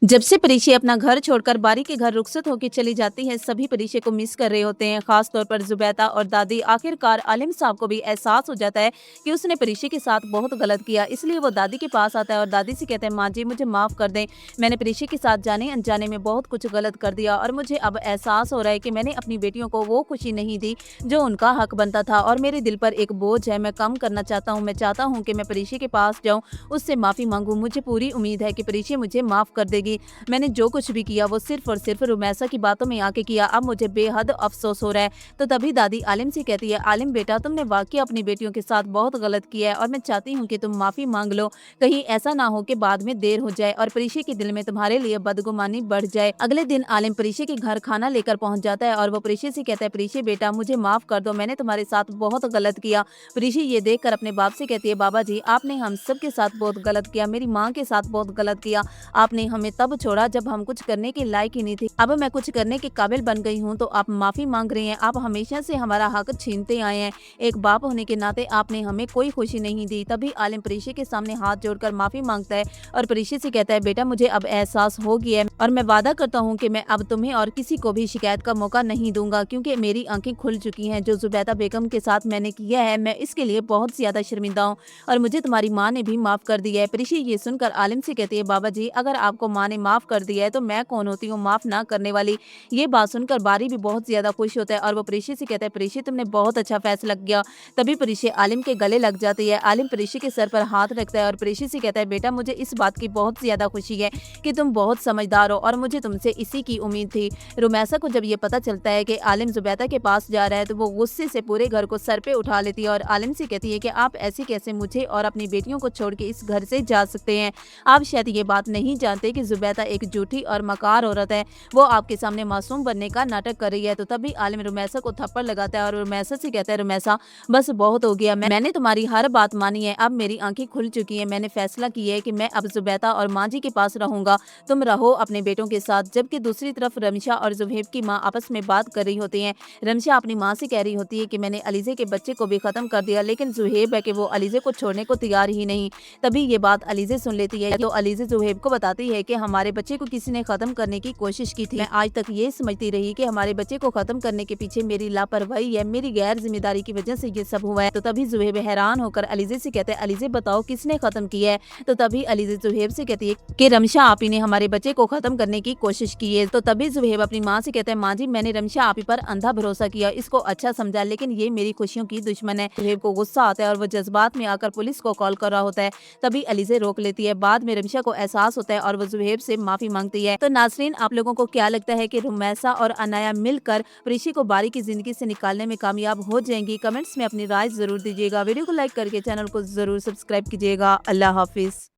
जब से परीक्षा अपना घर छोड़कर बारी के घर रुखसत होकर चली जाती है, सभी परीक्षा को मिस कर रहे होते हैं। खास तौर पर जुबैदा और दादी। आखिरकार आलिम साहब को भी एहसास हो जाता है कि उसने परीक्षा के साथ बहुत गलत किया। इसलिए वो दादी के पास आता है और दादी से कहते हैं, माँ जी मुझे माफ कर दें, मैंने परीक्षा के साथ जाने अनजाने में बहुत कुछ गलत कर दिया और मुझे अब एहसास हो रहा है कि मैंने अपनी बेटियों को वो खुशी नहीं दी जो उनका हक बनता था और मेरे दिल पर एक बोझ है। मैं कम करना चाहता हूँ। मैं चाहता हूँ कि मैं परीक्षा के पास जाऊँ, उससे माफी मांगू। मुझे पूरी उम्मीद है कि परीक्षा मुझे माफ कर देगी। मैंने जो कुछ भी किया वो सिर्फ और सिर्फ रुमैसा की बातों में आके किया। अब मुझे बेहद अफसोस हो रहा है। तो तभी दादी आलिम से कहती है, आलिम बेटा, तुमने वाकई अपनी बेटियों के साथ बहुत गलत किया है और मैं चाहती हूँ कि तुम माफी मांग लो। कहीं ऐसा ना हो कि बाद में देर हो जाए और परीक्षा के दिल में तुम्हारे लिए बदगुमानी बढ़ जाए। अगले दिन आलिम परीक्षा के घर खाना लेकर पहुंच जाता है और वो परीक्षा से कहता है, परीक्षा बेटा मुझे माफ कर दो, मैंने तुम्हारे साथ बहुत गलत किया। परीक्षा ये देखकर अपने बाप से कहती है, बाबा जी आपने हम सब के साथ बहुत गलत किया, मेरी माँ के साथ बहुत गलत किया। आपने हमें तब छोड़ा जब हम कुछ करने के लायक ही नहीं थे। अब मैं कुछ करने के काबिल बन गई हूँ तो आप माफी मांग रही हैं। आप हमेशा से हमारा हक छीनते आए हैं। एक बाप होने के नाते आपने हमें कोई खुशी नहीं दी। तभी आलिम परीक्षा के सामने हाथ जोड़कर माफी मांगता है और परीक्षा से कहता है, बेटा मुझे अब एहसास हो गया है और मैं वादा करता हूँ कि मैं अब तुम्हें और किसी को भी शिकायत का मौका नहीं दूंगा, क्योंकि मेरी आंखें खुल चुकी हैं। जो जुबैदा बेगम के साथ मैंने किया है, मैं इसके लिए बहुत ज्यादा शर्मिंदा हूँ और मुझे तुम्हारी माँ ने भी माफ कर दिया है। परीक्षा ये सुनकर आलिम से कहती है, बाबा जी अगर आपको माँ ने माफ कर दिया है तो मैं कौन होती हूँ माफ ना करने वाली। ये बात सुनकर बारी भी बहुत ज्यादा खुश होता है और वो परीक्षा से कहता है, परीक्षा तुमने बहुत अच्छा फैसला किया। तभी परीक्षा आलिम के गले लग जाती है। आलिम परीक्षा के सर पर हाथ रखता है और परीक्षा से कहता है, बेटा मुझे इस बात की बहुत ज्यादा खुशी है कि तुम बहुत समझदार हो और मुझे तुमसे इसी की उम्मीद थी। रुमैसा को जब ये पता चलता है कि आलिम जुबैदा के पास जा रहा है तो वो गुस्से से पूरे घर को सर पे उठा लेती है और आलिम से कहती है कि आप ऐसे कैसे मुझे और अपनी बेटियों को छोड़ के इस घर से जा सकते हैं। आप शायद ये बात नहीं जानते कि जुबैदा एक झूठी और मकार औरत है। वो आपके सामने मासूम बनने का नाटक कर रही है। तो तभी आलिम रुमैसा को थप्पड़ लगाता है और रुमैसा से कहता है, रुमैसा बस बहुत हो गया, मैंने तुम्हारी हर बात मानी है, अब मेरी आंखें खुल चुकी हैं। मैंने फैसला किया है कि मैं अब जुबैदा और माँ जी के पास रहूंगा, तुम रहो अपने बेटों के साथ। जबकि दूसरी तरफ रमशा और जुहेब की माँ आपस में बात कर रही होती हैं। रमशा अपनी माँ से कह रही होती है कि मैंने अलीजे के बच्चे को भी खत्म कर दिया, लेकिन जुहेब है कि वो अलीजे को छोड़ने को तैयार ही नहीं। तभी ये बात अलीजे सुन लेती है तो अलीजे जुहेब को बताती है कि हमारे बच्चे को किसी ने खत्म करने की कोशिश की थी। मैं आज तक ये समझती रही कि हमारे बच्चे को खत्म करने के पीछे मेरी लापरवाही है, मेरी गैर जिम्मेदारी की वजह से ये सब हुआ है। तो तभी जुहेब हैरान होकर अलीजे से कहते हैं, अलीजे बताओ किसने खत्म किया है। तो तभी अलीजे जुहेब से कहती है कि रमशा आपी ने हमारे बच्चे को खत्म करने की कोशिश की है। तो तभी जुहेब अपनी माँ से कहते हैं, माँ जी मैंने रमशा आपी पर अंधा भरोसा किया, इसको अच्छा समझा, लेकिन ये मेरी खुशियों की दुश्मन है। जुहेब को गुस्सा आता है और वो जज्बात में आकर पुलिस को कॉल कर रहा होता है। तभी अलीजे रोक लेती है। बाद में रमशा को एहसास होता है और वो जुहेब से माफी मांगती है। तो नाजरीन, आप लोगों को क्या लगता है कि रुमैसा और अनाया मिलकर प्रीशी को बारी की जिंदगी से निकालने में कामयाब हो जाएंगी? कमेंट्स में अपनी राय जरूर दीजिएगा। वीडियो को लाइक करके चैनल को जरूर सब्सक्राइब कीजिएगा। अल्लाह हाफिज।